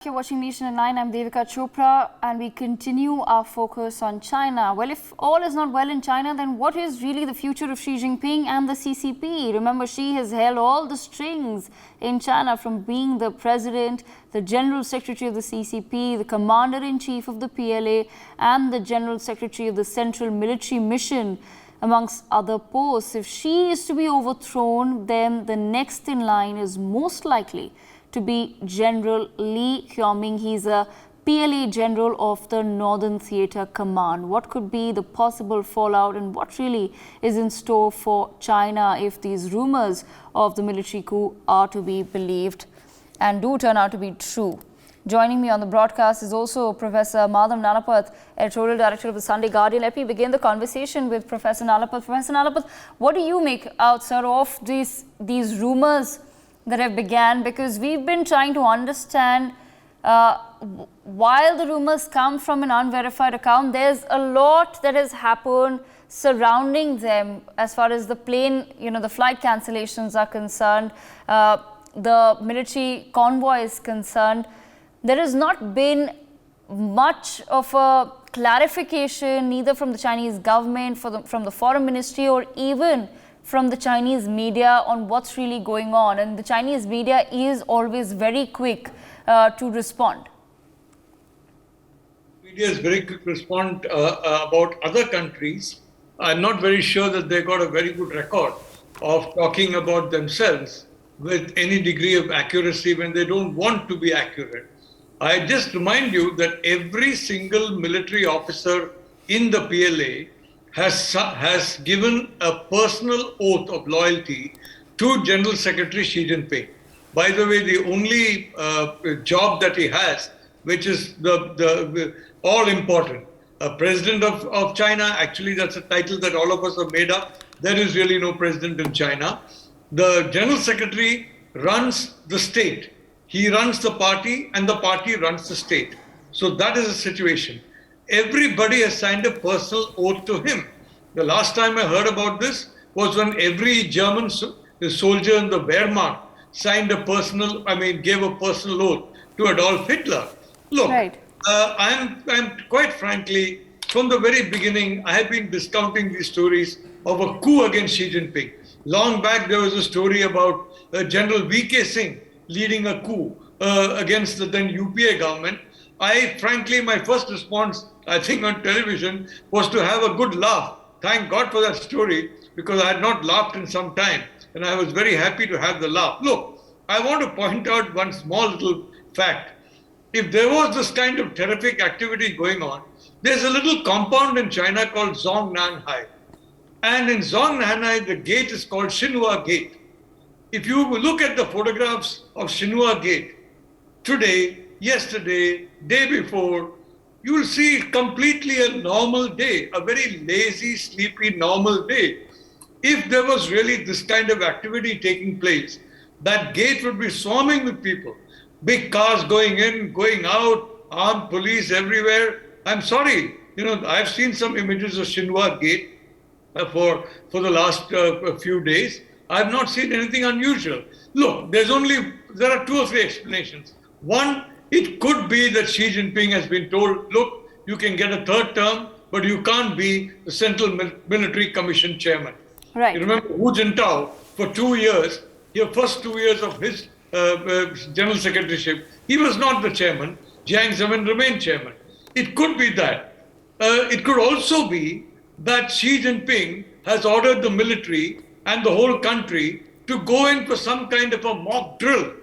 You're watching Nation at 9. I'm Devika Chopra, and we continue our focus on China. Well, if all is not well in China, then what is really the future of Xi Jinping and the CCP? Remember, Xi has held all the strings in China, from being the president, the general secretary of the CCP, the commander-in-chief of the PLA, and the general secretary of the Central Military Mission, amongst other posts. If Xi is to be overthrown, then the next in line is most likely to be General Li Giaoming. He's a PLA general of the Northern Theatre Command. What could be the possible fallout, and what really is in store for China if these rumors of the military coup are to be believed and do turn out to be true? Joining me on the broadcast is also Professor Madhav Nalapath, editorial director of the Sunday Guardian. Let me begin the conversation with Professor Nalapath. Professor Nalapath, what do you make out, sir, of these rumors that have began? Because we've been trying to understand, while the rumors come from an unverified account, there's a lot that has happened surrounding them as far as the plane, the flight cancellations are concerned, the military convoy is concerned. There has not been much of a clarification, neither from the Chinese government, from the foreign ministry, or even from the Chinese media on what's really going on. And the Chinese media is always very quick to respond. Media is very quick to respond about other countries. I'm not very sure that they got a very good record of talking about themselves with any degree of accuracy when they don't want to be accurate. I just remind you that every single military officer in the PLA has given a personal oath of loyalty to General Secretary Xi Jinping. By the way, the only job that he has, which is the all important, President of China. Actually, that's a title that all of us have made up. There is really no president in China. The General Secretary runs the state. He runs the party, and the party runs the state. So that is the situation. Everybody has signed a personal oath to him. The last time I heard about this was when every German soldier in the Wehrmacht gave a personal oath to Adolf Hitler. Look, right. I'm quite frankly, from the very beginning, I have been discounting these stories of a coup against Xi Jinping. Long back, there was a story about General V.K. Singh leading a coup against the then UPA government. Frankly, my first response, I think on television, was to have a good laugh. Thank God for that story, because I had not laughed in some time, and I was very happy to have the laugh. Look, I want to point out one small little fact. If there was this kind of terrific activity going on, there's a little compound in China called Zongnanhai. And in Zongnanhai, the gate is called Xinhua Gate. If you look at the photographs of Xinhua Gate, today, yesterday, day before, you will see completely a normal day, a very lazy, sleepy, normal day. If there was really this kind of activity taking place, that gate would be swarming with people. Big cars going in, going out, armed police everywhere. I'm sorry, I've seen some images of Xinhua Gate for the last few days. I've not seen anything unusual. Look, there are two or three explanations. One, it could be that Xi Jinping has been told, look, you can get a third term, but you can't be the Central Military Commission chairman. Right. You remember Hu Jintao, for 2 years, the first 2 years of his general secretaryship, he was not the chairman. Jiang Zemin remained chairman. It could be that. It could also be that Xi Jinping has ordered the military and the whole country to go in for some kind of a mock drill.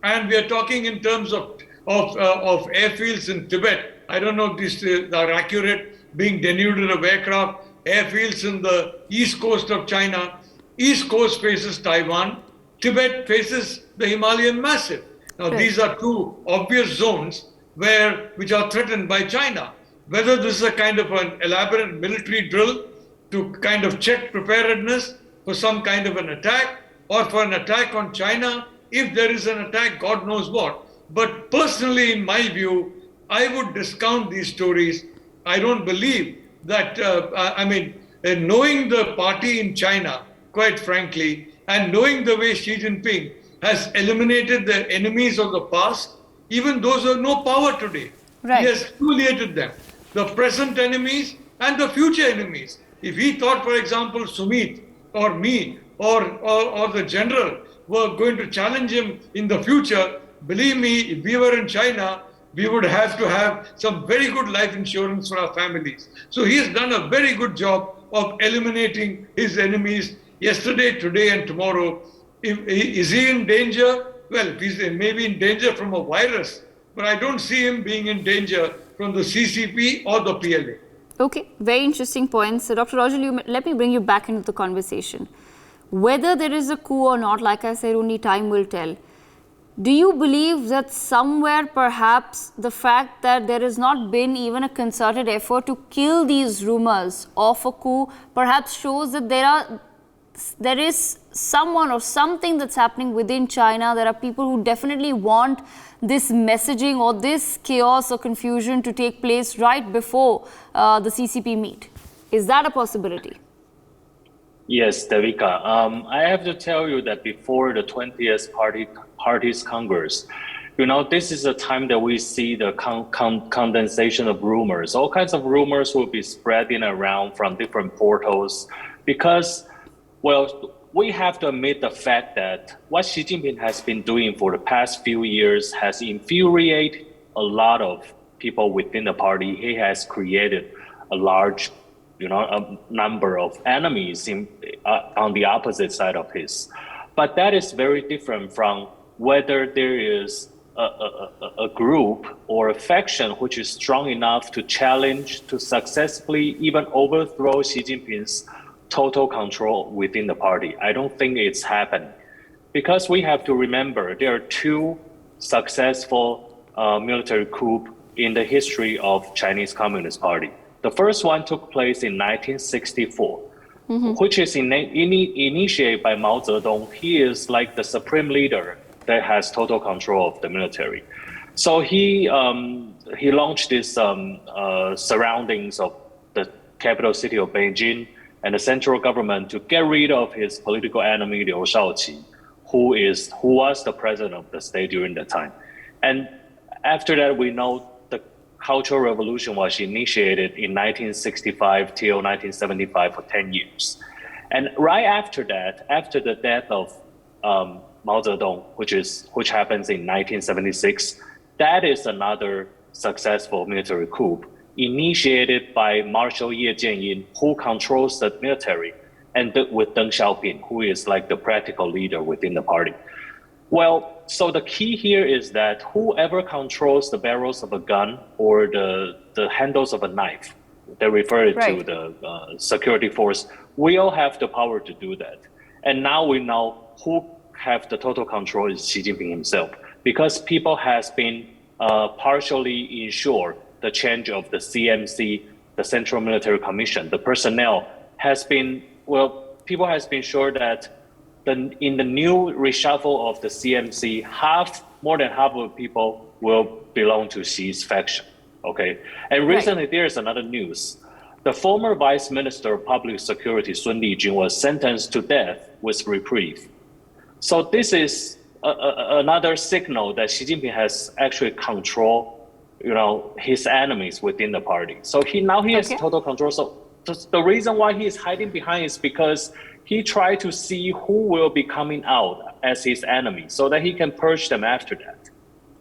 And we are talking in terms of airfields in Tibet. I don't know if these are accurate, being denuded of aircraft. Airfields in the east coast of China. East coast faces Taiwan. Tibet faces the Himalayan Massif. Now, these are two obvious zones which are threatened by China. Whether this is a kind of an elaborate military drill to kind of check preparedness for some kind of an attack, or for an attack on China, if there is an attack, God knows what. But personally, in my view, I would discount these stories. I don't believe that, knowing the party in China, quite frankly, and knowing the way Xi Jinping has eliminated the enemies of the past, even those who have no power today. Right. He has humiliated them, the present enemies and the future enemies. If he thought, for example, Sumit or me or the general were going to challenge him in the future, believe me, if we were in China, we would have to have some very good life insurance for our families. So he has done a very good job of eliminating his enemies yesterday, today, and tomorrow. Is he in danger? Well, he's maybe in danger from a virus, but I don't see him being in danger from the CCP or the PLA. Okay, very interesting points. So, Dr. Rajul, let me bring you back into the conversation. Whether there is a coup or not, like I said, only time will tell. Do you believe that somewhere perhaps the fact that there has not been even a concerted effort to kill these rumors of a coup perhaps shows that there is someone or something that's happening within China? There are people who definitely want this messaging or this chaos or confusion to take place right before the CCP meet. Is that a possibility? Yes, Devika. I have to tell you that before the 20th Party's Congress, this is a time that we see the condensation of rumors. All kinds of rumors will be spreading around from different portals because, well, we have to admit the fact that what Xi Jinping has been doing for the past few years has infuriated a lot of people within the party. He has created a large a number of enemies on the opposite side of his. But that is very different from whether there is a group or a faction which is strong enough to challenge, to successfully even overthrow Xi Jinping's total control within the party. I don't think it's happened. Because we have to remember there are two successful military coups in the history of Chinese Communist Party. The first one took place in 1964, which is initiated by Mao Zedong. He is like the supreme leader that has total control of the military. So he launched this surroundings of the capital city of Beijing and the central government to get rid of his political enemy Liu Shaoqi, who was the president of the state during that time. And after that, we know Cultural Revolution was initiated in 1965 till 1975 for 10 years. And right after that, after the death of Mao Zedong, which happens in 1976, that is another successful military coup initiated by Marshal Ye Jianyin, who controls the military, and with Deng Xiaoping, who is like the practical leader within the party. Well, so the key here is that whoever controls the barrels of a gun or the handles of a knife, they refer it to the security force, we all have the power to do that. And now we know who have the total control is Xi Jinping himself, because people has been partially ensured the change of the CMC, the Central Military Commission, the personnel has been, people has been sure that in the new reshuffle of the CMC, more than half of people will belong to Xi's faction. Okay, and recently there is another news. The former Vice Minister of Public Security, Sun Lijun, was sentenced to death with reprieve. So this is another signal that Xi Jinping has actually control, his enemies within the party. So now he has total control. So the reason why he is hiding behind is because he tried to see who will be coming out as his enemy so that he can purge them after that.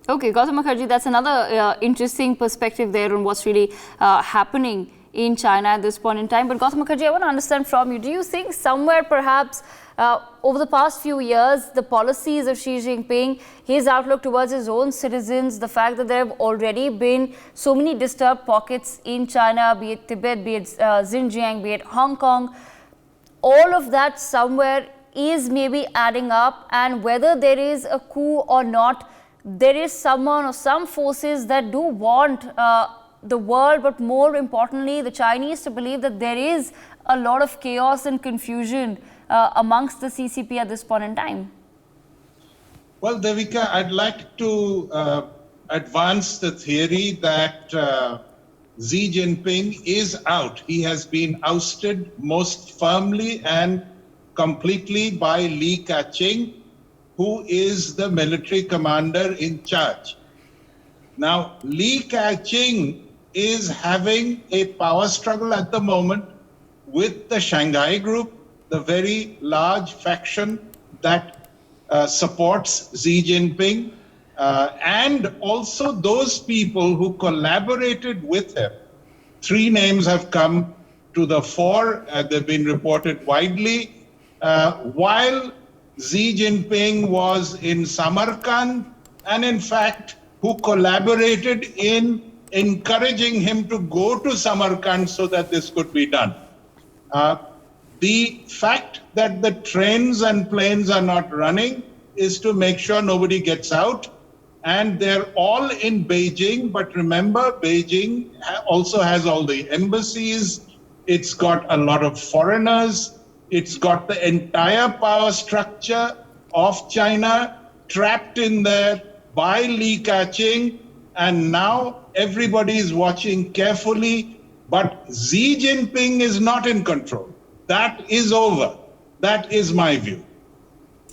Okay, Gautam Mukherjee, that's another interesting perspective there on what's really happening in China at this point in time. But Gautam Mukherjee, I want to understand from you, do you think somewhere perhaps over the past few years, the policies of Xi Jinping, his outlook towards his own citizens, the fact that there have already been so many disturbed pockets in China, be it Tibet, be it Xinjiang, be it Hong Kong, all of that somewhere is maybe adding up, and whether there is a coup or not, there is someone or some forces that do want the world, but more importantly, the Chinese to believe that there is a lot of chaos and confusion amongst the CCP at this point in time. Well, Devika, I'd like to advance the theory that Xi Jinping is out. He has been ousted most firmly and completely by Li Giaoming, who is the military commander in charge. Now, Li Giaoming is having a power struggle at the moment with the Shanghai Group, the very large faction that supports Xi Jinping, and also those people who collaborated with him. Three names have come to the fore. They've been reported widely. While Xi Jinping was in Samarkand, and in fact, who collaborated in encouraging him to go to Samarkand so that this could be done. The fact that the trains and planes are not running is to make sure nobody gets out. And they're all in Beijing. But remember, Beijing also has all the embassies. It's got a lot of foreigners. It's got the entire power structure of China trapped in there by Li Giaoming. And now everybody is watching carefully. But Xi Jinping is not in control. That is over. That is my view.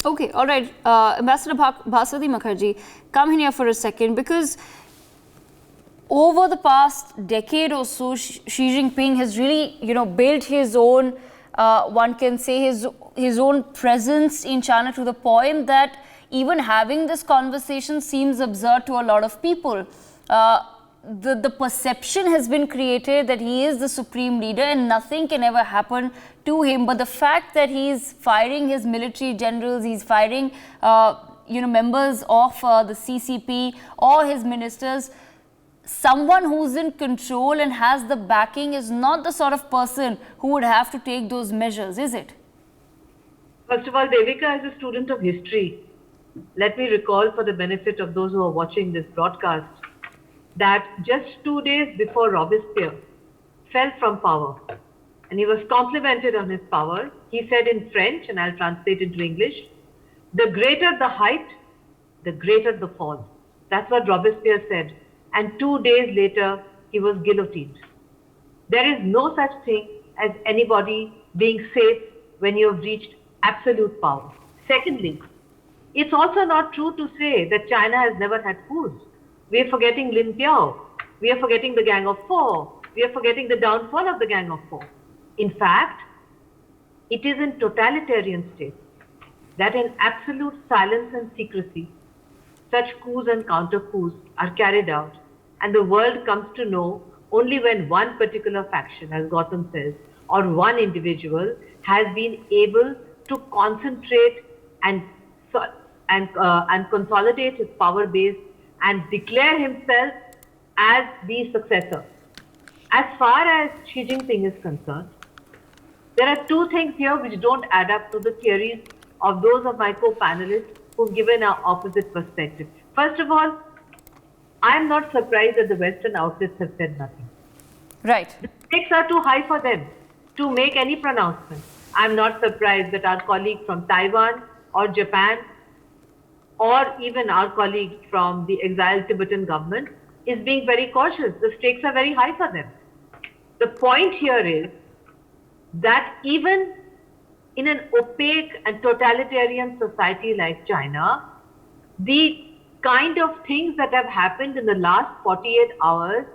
Okay, all right. Ambassador Bhaswati Mukherjee, come in here for a second, because over the past decade or so, Xi Jinping has really, built his own, one can say his own presence in China, to the point that even having this conversation seems absurd to a lot of people. The perception has been created that he is the supreme leader and nothing can ever happen to him. But the fact that he's firing his military generals, he's firing members of the CCP or his ministers, someone who's in control and has the backing is not the sort of person who would have to take those measures, is it? First of all, Devika is a student of history. Let me recall, for the benefit of those who are watching this broadcast, that just 2 days before Robespierre fell from power, and he was complimented on his power, he said in French, and I'll translate into English, "The greater the height, the greater the fall." That's what Robespierre said. And 2 days later, he was guillotined. There is no such thing as anybody being safe when you have reached absolute power. Secondly, it's also not true to say that China has never had coups. We are forgetting Lin Biao. We are forgetting the Gang of Four. We are forgetting the downfall of the Gang of Four. In fact, it is in totalitarian states that in absolute silence and secrecy, such coups and counter coups are carried out, and the world comes to know only when one particular faction, as Gautam says, or one individual has been able to concentrate and consolidate his power base and declare himself as the successor. As far as Xi Jinping is concerned, there are two things here which don't add up to the theories of those of my co-panelists who've given an opposite perspective. First of all, I'm not surprised that the Western outlets have said nothing. Right. The stakes are too high for them to make any pronouncement. I'm not surprised that our colleague from Taiwan or Japan, or even our colleague from the exiled Tibetan government, is being very cautious. The stakes are very high for them. The point here is that even in an opaque and totalitarian society like China, the kind of things that have happened in the last 48 hours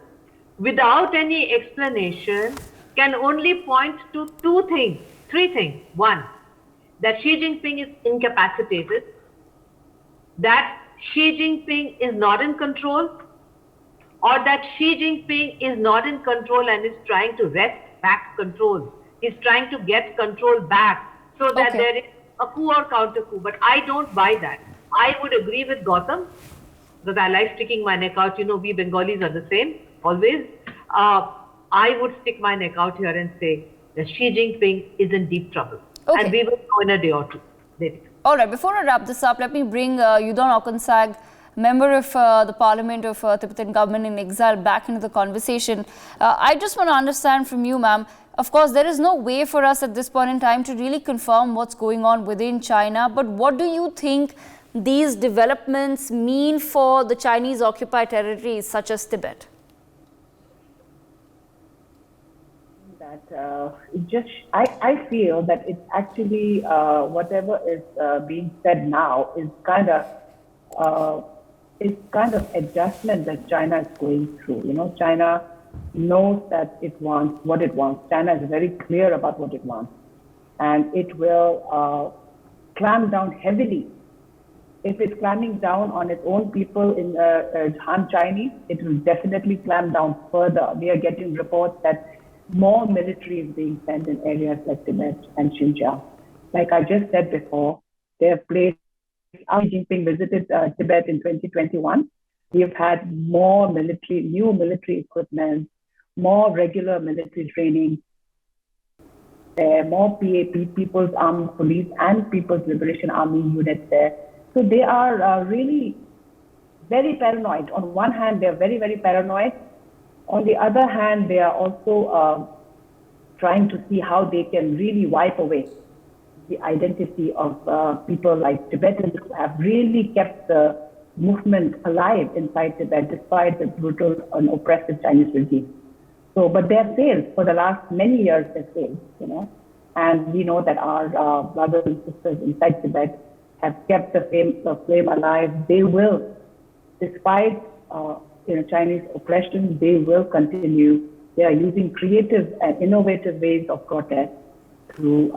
without any explanation can only point to three things. One, that Xi Jinping is incapacitated, that Xi Jinping is not in control, or that Xi Jinping is not in control and is trying to wrest back control. He's trying to get control back so that there is a coup or counter coup. But I don't buy that. I would agree with Gautam, because I like sticking my neck out. You know, we Bengalis are the same, always. I would stick my neck out here and say that Xi Jinping is in deep trouble. And we will know in a day or two. All right, before I wrap this up, let me bring Yudon Okansag, member of the Parliament of Tibetan Government in Exile, back into the conversation. I just want to understand from you, ma'am. Of course, there is no way for us at this point in time to really confirm what's going on within China. But what do you think these developments mean for the Chinese occupied territories such as Tibet? I feel that it's actually whatever is being said now is kind of is kind of adjustment that China is going through. You know, China knows that it wants what it wants. China is very clear about what it wants, and it will clamp down heavily. If it's clamping down on its own people in Han Chinese, it will definitely clamp down further. We are getting reports that more military is being sent in areas like Tibet and Xinjiang. Like I just said before, they have placed, Xi Jinping visited Tibet in 2021. We've had more new military equipment, more regular military training, more PAP, People's Armed Police and People's Liberation Army units there. So they are really very paranoid. On one hand, they're very, very paranoid. On the other hand, they are also trying to see how they can really wipe away the identity of people like Tibetans who have really kept the movement alive inside Tibet despite the brutal and oppressive Chinese regime. So, but they have failed for the last many years. They've failed, you know, and we know that our brothers and sisters inside Tibet have kept the flame alive. They will, despite Chinese oppression, they will continue. They are using creative and innovative ways of protest through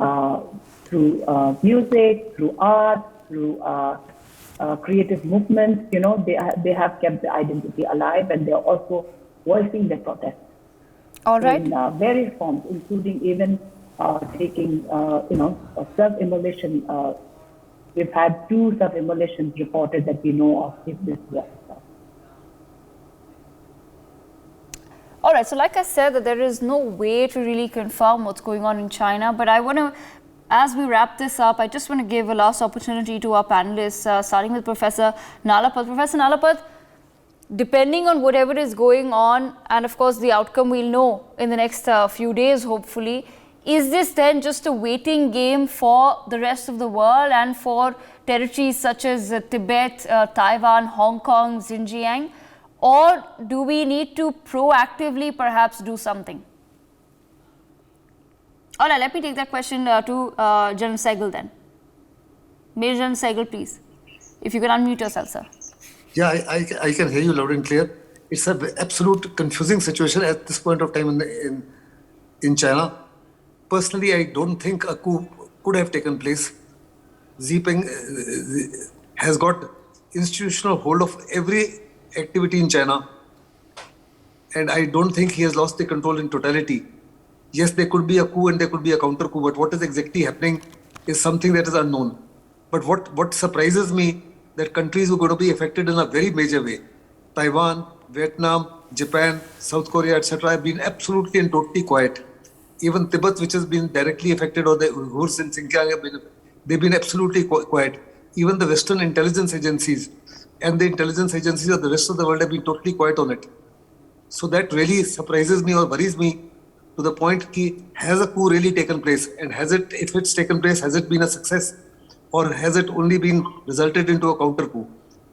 music, through art, through creative movements. You know, they have kept the identity alive, and they are also voicing their protest. All right. In various forms, including even taking, self-immolation. We've had 2 self-immolations reported that we know of this year. All right, so like I said, that there is no way to really confirm what's going on in China, but I want to, as we wrap this up, I just want to give a last opportunity to our panelists, starting with Professor Nalapat. Professor Nalapat, depending on whatever is going on, and of course the outcome we'll know in the next few days, hopefully, is this then just a waiting game for the rest of the world and for territories such as Tibet, Taiwan, Hong Kong, Xinjiang? Or do we need to proactively perhaps do something? All right, let me take that question to General Sehgal then. Major General Sehgal, please. If you can unmute yourself, sir. Yeah, I can hear you loud and clear. It's an absolute confusing situation at this point of time in China. Personally, I don't think a coup could have taken place. Xi Jinping has got institutional hold of every activity in China, and I don't think he has lost the control in totality. Yes, there could be a coup and there could be a counter coup, but what is exactly happening is something that is unknown. But what surprises me, that countries who are going to be affected in a very major way, Taiwan, Vietnam, Japan, South Korea, etc., have been absolutely and totally quiet. Even Tibet, which has been directly affected, or the Uyghurs in Xinjiang, they've been absolutely quiet. Even the Western intelligence agencies and the intelligence agencies of the rest of the world have been totally quiet on it. So that really surprises me or worries me to the point that has a coup really taken place, and has it, if it's taken place, has it been a success, or has it only been resulted into a counter coup?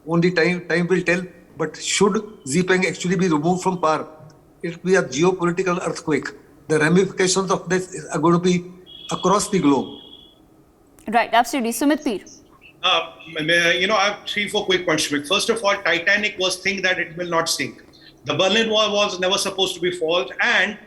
Only time will tell. But should Xi Jinping actually be removed from power, it will be a geopolitical earthquake. The ramifications of this are going to be across the globe. Right, absolutely. Sumit Peer. I have 3-4 quick points to make. First of all, Titanic was think that it will not sink. The Berlin Wall was never supposed to be fought, and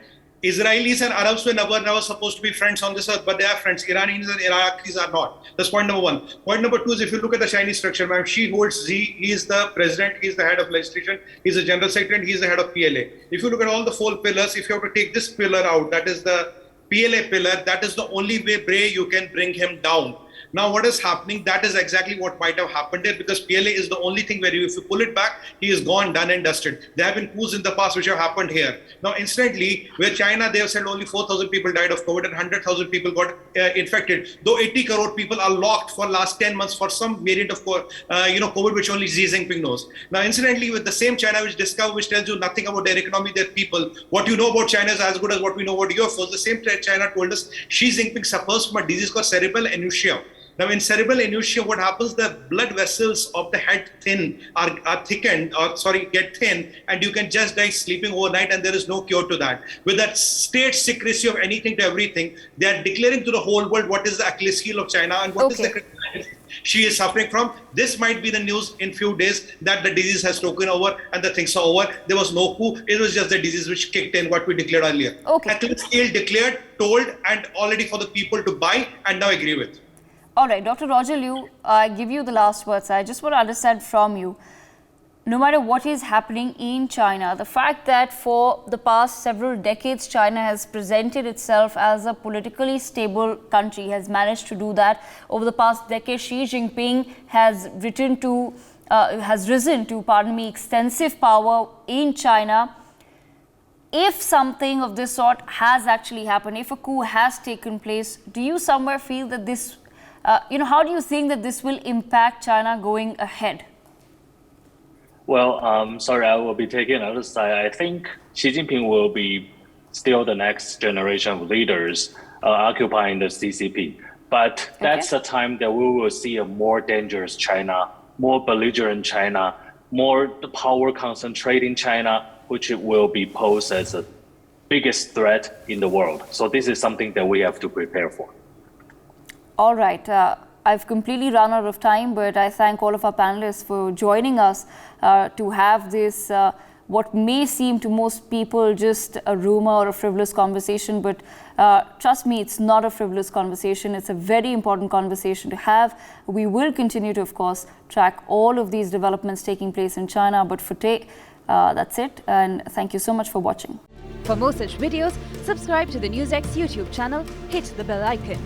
Israelis and Arabs were never supposed to be friends on this earth, but they are friends. Iranians and Iraqis are not. That's point number 1. Point number 2 is, if you look at the Chinese structure, ma'am, she holds Xi, he is the president, he is the head of legislation, he is the general secretary, and he is the head of PLA. If you look at all the 4 pillars, if you have to take this pillar out, that is the PLA pillar, that is the only way you can bring him down. Now, what is happening? That is exactly what might have happened there, because PLA is the only thing where if you pull it back, he is gone, done and dusted. There have been coups in the past which have happened here. Now, incidentally, where China, they have said only 4,000 people died of COVID and 100,000 people got infected. Though 80 crore people are locked for last 10 months for some variant of COVID, which only Xi Jinping knows. Now, incidentally, with the same China which tells you nothing about their economy, their people, what you know about China is as good as what we know about UFOs. The same China told us Xi Jinping suffers from a disease called cerebral aneurysm. Now, in cerebral inertia, what happens? The blood vessels of the head are thickened, get thin, and you can just die sleeping overnight, and there is no cure to that. With that state secrecy of anything to everything, they are declaring to the whole world what is the Achilles heel of China and what is the she is suffering from. This might be the news in few days that the disease has taken over and the things are over. There was no coup. It was just the disease which kicked in, what we declared earlier. Achilles heel declared, told, and already for the people to buy and now agree with. All right, Dr. Roger Liu, I give you the last words. I just want to understand from you, no matter what is happening in China, the fact that for the past several decades, China has presented itself as a politically stable country, has managed to do that. Over the past decade, Xi Jinping has risen to, extensive power in China. If something of this sort has actually happened, if a coup has taken place, do you somewhere feel that this, how do you think that this will impact China going ahead? Well, sorry, I will be taking another side. I think Xi Jinping will be still the next generation of leaders occupying the CCP. But that's a time that we will see a more dangerous China, more belligerent China, more power concentrating China, which will be posed as the biggest threat in the world. So this is something that we have to prepare for. All right. I've completely run out of time, but I thank all of our panelists for joining us to have this, what may seem to most people just a rumor or a frivolous conversation, but trust me, it's not a frivolous conversation. It's a very important conversation to have. We will continue to, of course, track all of these developments taking place in China, but for today, that's it, and thank you so much for watching. For more such videos, subscribe to the NewsX YouTube channel, hit the bell icon.